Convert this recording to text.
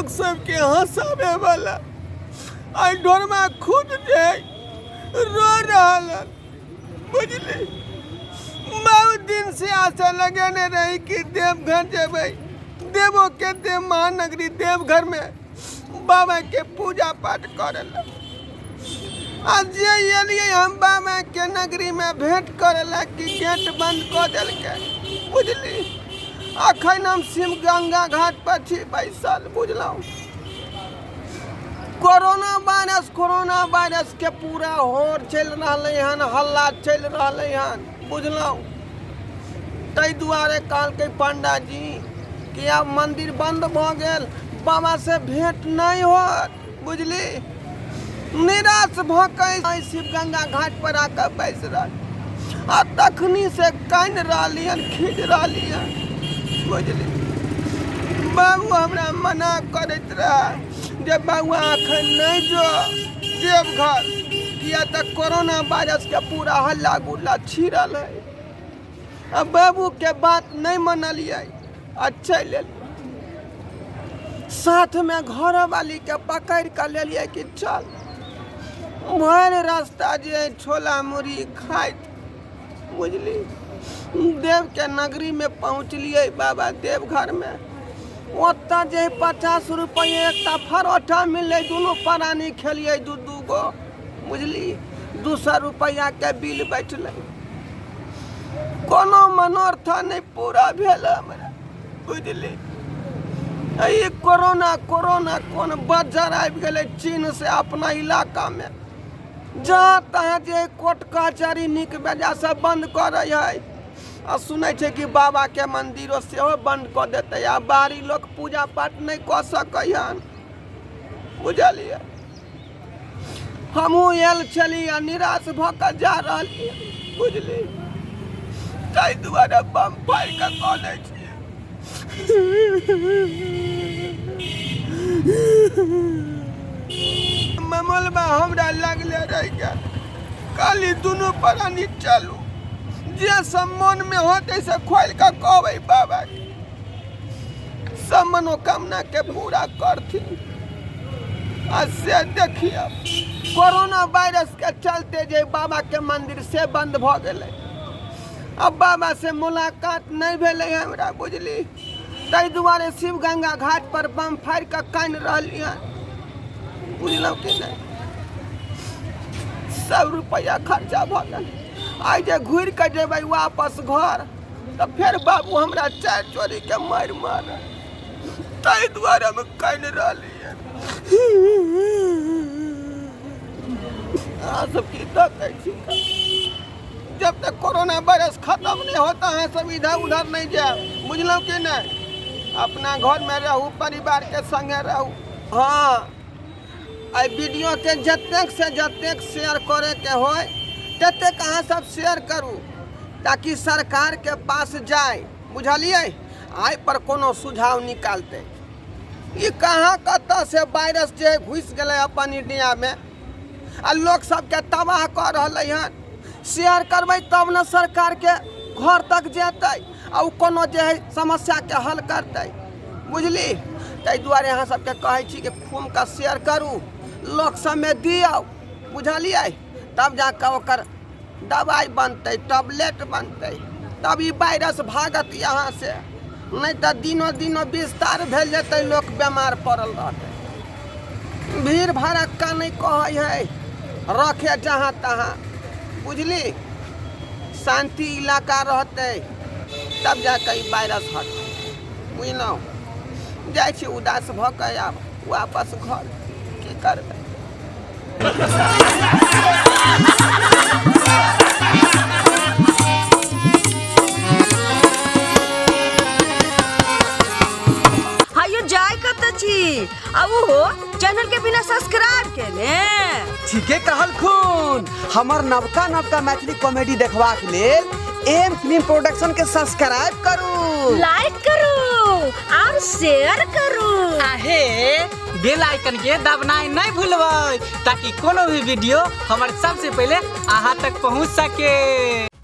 लोग सबके हंसावे वाला आई डोर में खुद जे रो रहा बुझली। बहुत दिन से आशा लगने रही कि देवघर जेबै, देवो के देव महानगरी देवघर में बाबा के पूजा पाठ करेला। आज ये हम बाबा के नगरी में भेंट करेला कि गेट बंद कर दिलके बुझली। अखन हम शिव गंगा घाट पर छी बैसल बुझलौं। कोरोना वायरस के पूरा होर चल रहा हन, हल्ला चल रहा हन बुझलौं। तै दुआरे कहलकै पंडा जी कि अब मंदिर बंद भ गेल, बाबा से भेंट नहीं होत बुझली। निराश भऽ शिव गंगा घाट पर आकर बैस रह आ तखनी से कान रही खींच रही बुझली। बाबू हमरा मना करैत रहे जे बउआ अखन नहीं जो देवघर, किया तो कोरोना वायरस के पूरा हल्ला गुल्ला छिड़ल है। अब बाबू के बात नहीं मनलिए आ चल साथ में घर वाली के पकड़ कर ले लिए कि चल भर रास्ता जे छोला मुड़ी खाइत बुझली। देव के नगरी में पहुँचलिए बाबा देवघर में। ओता जे 50 रुपये एक परोठा मिले, दोनों प्राणी खेलिए दू गो बुझली। 200 रुपया के बिल बैठल, कोनो मनोरथ नहीं पूरा भेल हमरा बुझली। ये कोरोना कौन बज्जर आबि गेलै चीन से अपना इलाका में। जहाँ तहाँ जे कोर्ट कचहरी निक बेजा से बंद कर रही है आ सुनै छै कि बाबा के मंदिरों से बंद कर देते आ बाहरी लोग पूजा पाठ नहीं कर सकन बुझलिए। हमहूँ आयल छली आ निराश भऽ कऽ जा रही बुझली। ताहि दुआरे बम फाड़ि कऽ कऽ छियै। ममलबा हमरा लगले रह गया काली दोनों प्राणी चलू जे सब मन में होते से खोल कर कहबै बाबा सब मनोकामना के पूरा करथी। से देखिए कोरोना वायरस के चलते जे बाबा के मंदिर से बंद भ गेलै। अब बाबा से मुलाकात नहीं भेलै हमरा बुझली। ताहि दुआरे शिव गंगा घाट पर बम फाड़ के कान रही बुझलौं कि नहीं। 100 रुपया खर्चा भ गेल। आई जे घूर के जेबै वापस घर तो फिर बाबू हमरा चार चोरी के मार ताहि दुआरे हम कान रही। सब की जब तक कोरोना वायरस खत्म नहीं होता है सब इधर उधर नहीं जाए बुझलौं कि नहीं। अपना घर में रहू, परिवार के संगे रहू। हाँ आई वीडियो के जतेक से जतेक शेयर करे के होय ततेक अहाँ सब शेयर करू ताकि सरकार के पास जाए बुझलिए। आई पर कोनो सुझाव निकालते। ये कहाँ कत से वायरस जे घुस गए अपन इंडिया में आ लोग सबके तबाह कर रहे हैं। शेयर करबै तब न सरकार के घर तक जेतै आ कोनो जे है समस्या के हल करते बुझली। ताहि दुआरे अहाँ सबके कहै छी कि खूब का शेयर करू, लोग सब में दियौ बुझलिए। तब जाकर ओकर दवाई बनते, टैबलेट बनते, तब ये वायरस भागत यहाँ से। नहीं तो दिनों दिनों विस्तार भेल जते, लोग बीमार पड़ल रहते। भीड़ भड़क्का नहीं कहे है रखे जहाँ तहाँ बुझली। शांति इलाका रहते तब जाकर वायरस हटते बुझलौं। जाइ छी उदास भऽ कऽ आब वापस घर की करबै। चैनल के बिना सब्सक्राइब केने ठीके कहल खून। हमर नवका मैथिली कॉमेडी देखबाक लेल एम फिल्म प्रोडक्शन के सब्सक्राइब करू, लाइक करू और शेयर करू। आहे बेल आइकन के दबनाई नहीं भूलबै ताकि कोनो भी वीडियो हमारे सबसे पहले अहाँ तक पहुँच सके।